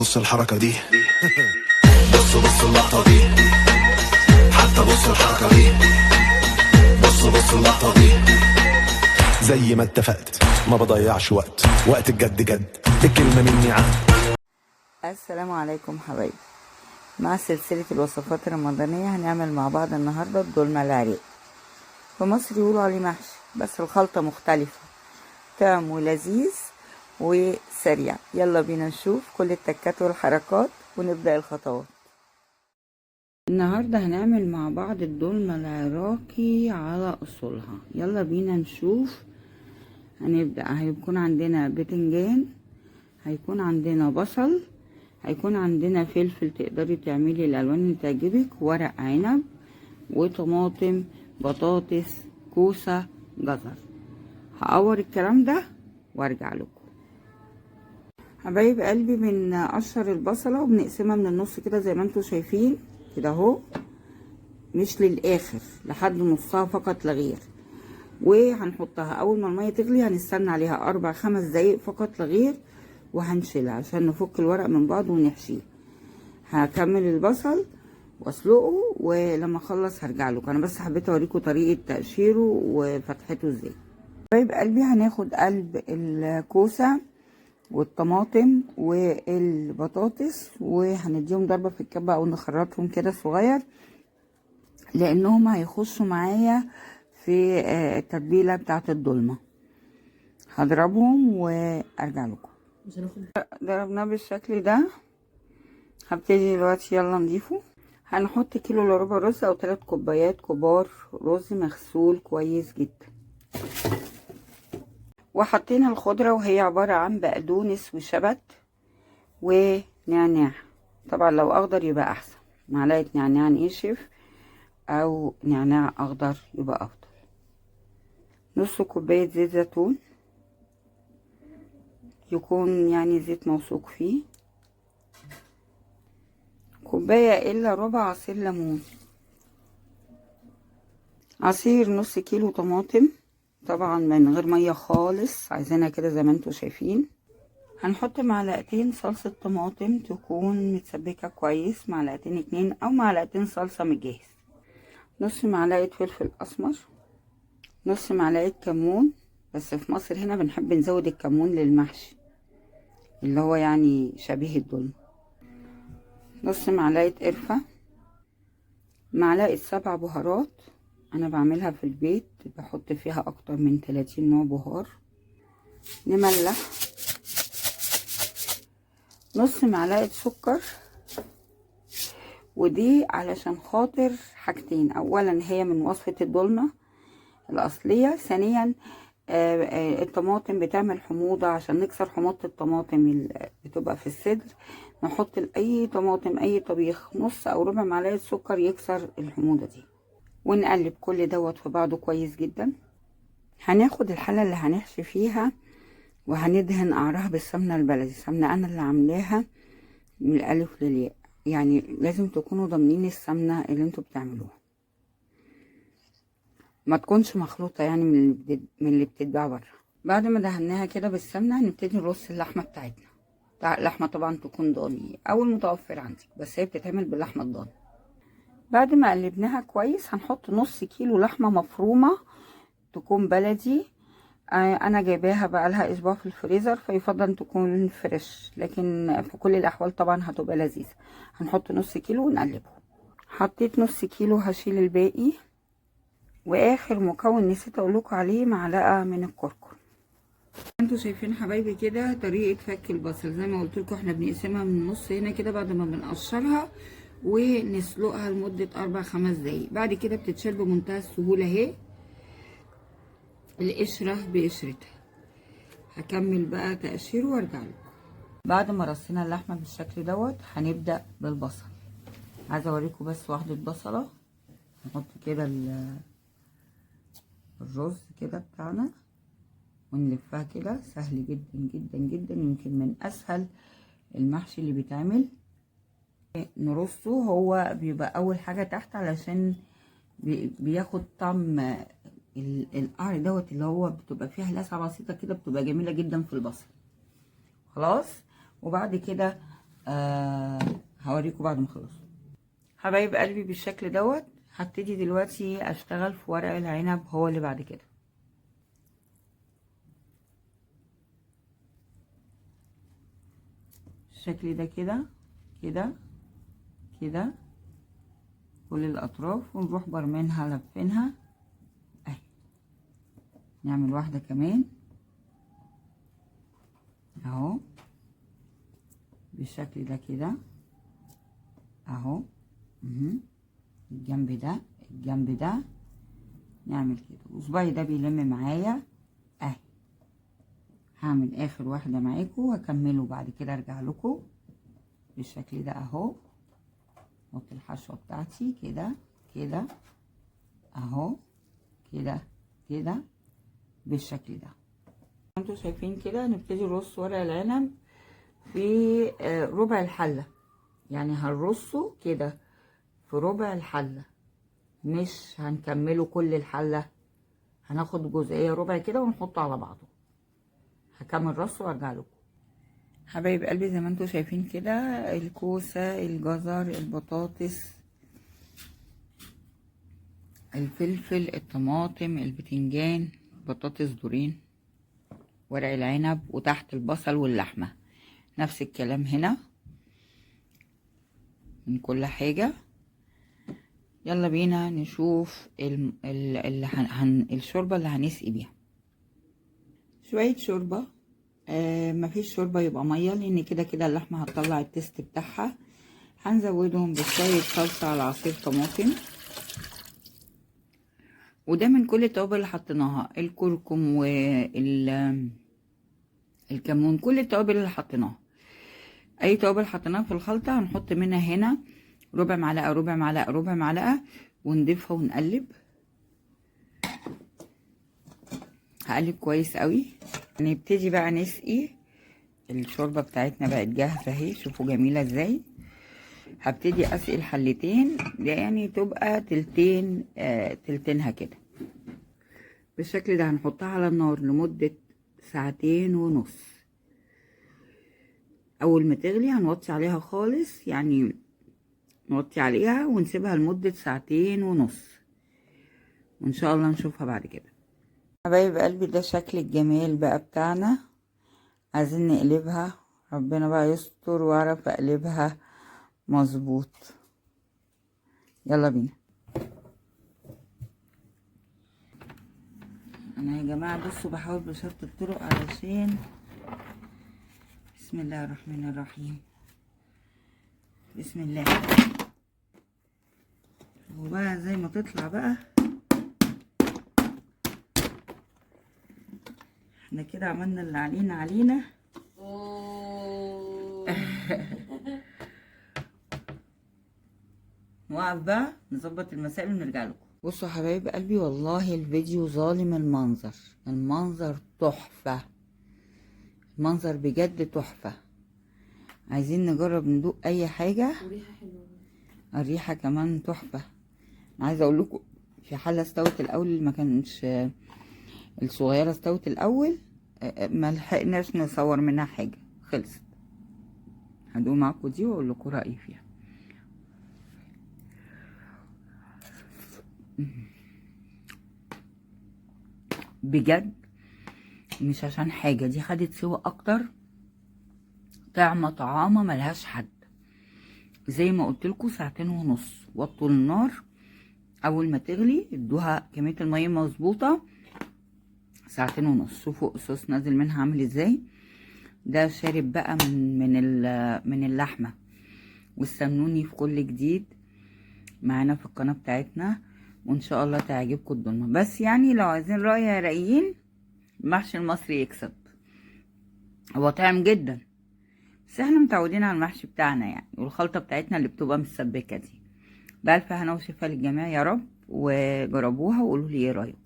بص الحركة دي. بص اللقطة دي. حتى بص الحركة دي. بص اللقطة دي. زي ما اتفقت ما بضيعش وقت الجد جد، الكلمة مني عهد. السلام عليكم حبايبي. مع سلسلة الوصفات الرمضانية هنعمل مع بعض النهاردة الدولمة العريق. في مصر يقولوا عليه محشي بس الخلطة مختلفة، طعم ولذيذ وسريع. يلا بينا نشوف كل التكات والحركات ونبدأ الخطوات. النهاردة هنعمل مع بعض الدولمة العراقي على أصولها. يلا بينا نشوف. هنبدأ. هيكون عندنا بتنجان، هيكون عندنا بصل، هيكون عندنا فلفل تقدري تعملي الالوان اللي تعجبك، ورق عنب وطماطم، بطاطس، كوسه، جزر. هقور الكلام ده وارجع لكم. حبايب قلبي، بنقشر البصله وبنقسمها من النص كده زي ما انتم شايفين كده اهو، مش للاخر، لحد نصها فقط لا غير. وهنحطها اول ما الميه تغلي، هنستنى عليها 4-5 دقايق فقط لا غير، وهنشيلها عشان نفك الورق من بعض ونحشيه. هكمل البصل واسلقه، ولما اخلص هرجع لكم. انا بس حبيت اوريكم طريقه تقشيره وفتحته ازاي. طيب قلبي، هناخد قلب الكوسه والطماطم والبطاطس وهنديهم ضربه في الكبه او نخرطهم كده صغير، لانهم هيخشوا معايا في التتبيله بتاعه الدولمه. هضربهم وارجع لكم. ضربناه بالشكل ده. هبتدي دلوقتي. يلا نضيفه. هنحط 1 كيلو الا ربع رز او 3 كوبايات كبار رز مغسول كويس جدا. وحطينا الخضرة وهي عبارة عن بقدونس وشبت ونعناع. طبعا لو اخضر يبقى احسن، معلقة نعناع نشف او نعناع اخضر يبقى افضل. نص كوباية زيت زيتون، يكون يعني زيت موثوق فيه. كوباية الا ربع عصير ليمون. عصير نص كيلو طماطم، طبعا من غير ميه خالص، عايزينها كده زي ما انتم شايفين. هنحط معلقتين صلصة طماطم تكون متسبكة كويس، 2 او معلقتين صلصة من الجاهز. نص معلقة فلفل اسمر، نص معلقة كمون، بس في مصر هنا بنحب نزود الكمون للمحشي اللي هو يعني شبيه الدولمة. نص معلقة قرفة، معلقة 7 بهارات. انا بعملها في البيت، بحط فيها اكتر من 30 نوع بهار. نملح. نص معلقة سكر، ودي علشان خاطر حاجتين. اولا هي من وصفة الدولمة الاصلية، ثانيا الطماطم بتعمل حموضة، عشان نكسر حموضة الطماطم اللي بتبقى في الصدر نحط اي طماطم اي طبيخ نص او ربع معلقة سكر يكسر الحموضة دي. ونقلب كل دوت في بعضه كويس جدا. هناخد الحلة اللي هنحشي فيها وهندهن قعرها بالسمنة البلدي. سمنة انا اللي عاملاها من الالف للياء، يعني لازم تكونوا ضامنين السمنة اللي انتوا بتعملوها، ما تكونش مخلوطة يعني من اللي بتتباع بره. بعد ما دهناها كده بالسمنة هنبتدي نرص اللحمة بتاعتنا. اللحمة طبعا تكون ضاني او المتوفر عندي، بس هي بتتعمل باللحمة الضاني. بعد ما قلبناها كويس هنحط نص كيلو لحمة مفرومة تكون بلدي. انا جايباها بقالها اسبوع في الفريزر، فيفضل تكون فريش، لكن في كل الاحوال طبعا هتبقى لذيذه. هنحط نص كيلو ونقلبه. حطيت نص كيلو، هشيل الباقي. واخر مكون نسيت اقول لكم عليه، معلقه من الكركم. انتوا شايفين حبايبي كده طريقه فك البصل. زي ما قلت لكم احنا بنقسمها من النص هنا كده بعد ما بنقشرها، ونسلقها لمده 4-5 دقايق. بعد كده بتتشال بمنتهى السهوله اهي، القشره بقشرتها. هكمل بقى تقشير وارجع لكم. بعد ما رصينا اللحمه بالشكل دوت هنبدا بالبصل. عايزه اوريكم بس واحده بصله. نحط كده الرز كده بتاعنا ونلفها كده. سهل جدا جدا جدا، يمكن من اسهل المحشي اللي بيتعمل. نرصه، هو بيبقى اول حاجه تحت علشان بياخد طعم القعر دوت، اللي هو بتبقى فيها لسعه بسيطه كده، بتبقى جميله جدا في البصل. خلاص. وبعد كده هوريكم بعد ما اخلص. حبايب قلبي بالشكل دوت هبتدي دلوقتي اشتغل في ورق العنب، هو اللي بعد كده. الشكل ده كده كده كده كل الاطراف، ونروح برمينها لفينها اهي. نعمل واحده كمان اهو بالشكل ده كده اهو. الجنب ده الجنب ده نعمل كده، وصباعي ده بيلم معايا اهي. هعمل اخر واحده معاكم واكمله بعد كده ارجع لكم بالشكل ده اهو. احط الحشوه بتاعتي كده كده اهو كده كده بالشكل ده. انتوا شايفين كده. نبتدي نرص ورق العنب في ربع الحله، يعني هنرصه كده في ربع الحله، مش هنكمله كل الحله، هناخد جزئيه ربع كده ونحطه على بعضه. هكمل رص وارجع لكم. حبايب قلبي زي ما انتوا شايفين كده، الكوسه، الجزر، البطاطس، الفلفل، الطماطم، البتنجان، بطاطس دورين، ورق العنب، وتحت البصل واللحمه. نفس الكلام هنا من كل حاجه. يلا بينا نشوف الشوربه اللي هنسقي بيها. شويه شوربه، مفيش شوربه يبقى ميه، لان كده كده اللحمه هتطلع التست بتاعها. هنزودهم بشويه صلصه على عصير طماطم، وده من كل التوابل اللي حطيناها، الكركم والكمون، كل التوابل اللي حطيناها. اي توابل حطيناها في الخلطه هنحط منها هنا ربع معلقه ربع معلقه ربع معلقه، ونضيفها ونقلب. هقلب كويس قوي. نبتدي بقى نسقي. الشوربه بتاعتنا بقت جاهزه اهي، شوفوا جميله ازاي. هبتدي اسقي الحلتين ده، يعني تبقى تلتين تلتينها كده بالشكل ده. هنحطها على النار لمده 2.5 ساعة. اول ما تغلي هنوطي عليها خالص، يعني نوطي عليها ونسيبها لمده 2.5 ساعة، وان شاء الله نشوفها بعد كده. حبايب قلبي ده شكل الجمال بقى بتاعنا. عايزين نقلبها، ربنا بقى يستر واعرف اقلبها مظبوط. يلا بينا. انا يا جماعه بصوا بحاول بشتى الطرق علشان بسم الله الرحمن الرحيم. بسم الله. وبقى زي ما تطلع بقى احنا كده عملنا اللي علينا. نوقف بقى نظبط المسائل ونرجع لكم. بصوا يا حبايب قلبي، والله الفيديو ظالم المنظر. المنظر تحفة، المنظر بجد تحفة. عايزين نجرب ندوق اي حاجة. وريحة حلوة، الريحة كمان تحفة. عايزة اقول لكم في حلة استوت الاول، ما كانش الصغيرة استوت الاول، ما لحقناش نصور منها حاجة، خلصت. هدوق معاكم دي واقول لكم رأيي فيها. بجد مش عشان حاجة، دي خدت سوا اكتر، طعمة ملهاش حد. زي ما قلت لكم 2.5 ساعة. وطوا النار اول ما تغلي، ادوها كمية المية مظبوطة. 2.5 ساعة. شوفوا الصوص نازل منها عامل ازاي. ده شارب بقى من اللحمة. واستنوني في كل جديد معانا في القناة بتاعتنا، وان شاء الله تعجبكم الدنيا. بس يعني لو عايزين رأي يا رايقين، المحشي المصري يكسب. هو طعم جدا، بس احنا متعودين على المحشي بتاعنا يعني، والخلطة بتاعتنا اللي بتبقى مسبكة دي. بألف هنا وشفا للجميع يا رب، وجربوها وقولوا لي ايه رأيكم.